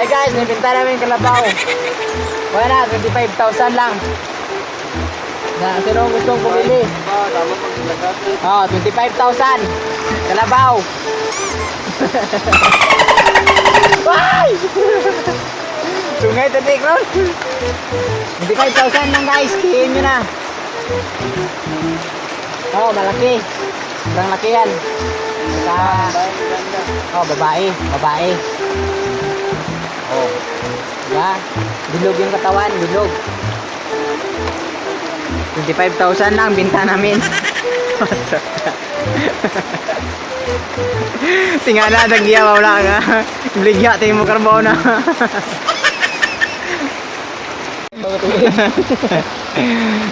Hey guys, nibenta namin kalabaw. Wala, 25,000 lang. Sino gustong bumili? Oh, 25,000. Kalabaw. Ay! Sungay tatik ron. 25,000 lang guys, kihin nyo na. Oh, malaki. Sobrang laki yan. Oh, babae. Oh. Yeah. Bilog yung katawan, bilog. 25,000 lang binta namin. Tingala dagya wala nga. Bligya tayo mo karbaw na.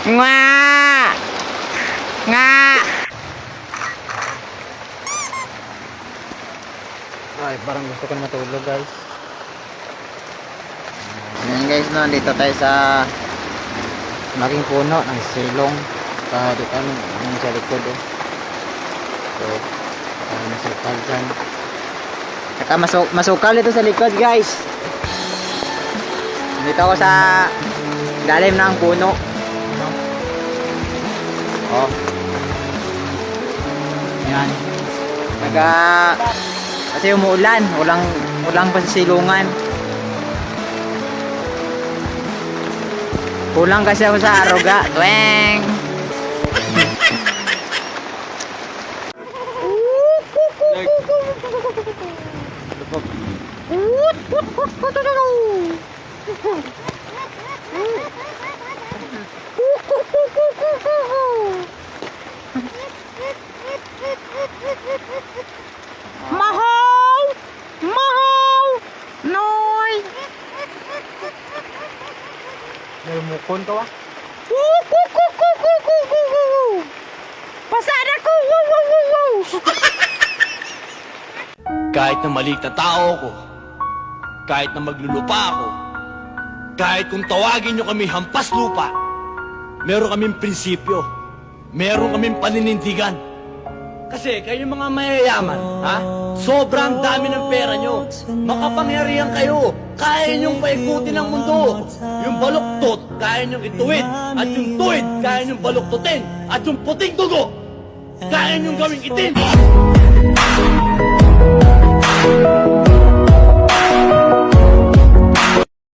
Nga! Nga! Ay, parang gusto ko na matulog guys. Ayan guys, no, dito tayo sa malaking puno ng silong. Dito ano sa likod oh. So, masukal dyan. Saka masukal dito sa likod guys. Dito ako sa lalim ng puno. Oh. Ayan. Kasi umuulan, ulang pa sa silungan. Kulang kasi ako sa aruga. Tweng! Mahaw! Mahaw! Noy! Mukon ka wa? Pasada ko! Kahit na maliit na tao ko, kahit na maglulupa ako, kahit kung tawagin nyo kami hampas lupa, meron kaming prinsipyo, meron kaming paninindigan. Kasi kayo mga mayayaman, ha? Sobrang dami ng pera nyo. Makapangyarihan kayo. Kaya nyong paikutin ang mundo. Yung baluktot, kaya nyong ituwid. At yung tuwid, kaya nyong baluktutin. At yung puting dugo, kaya nyong gawing itim.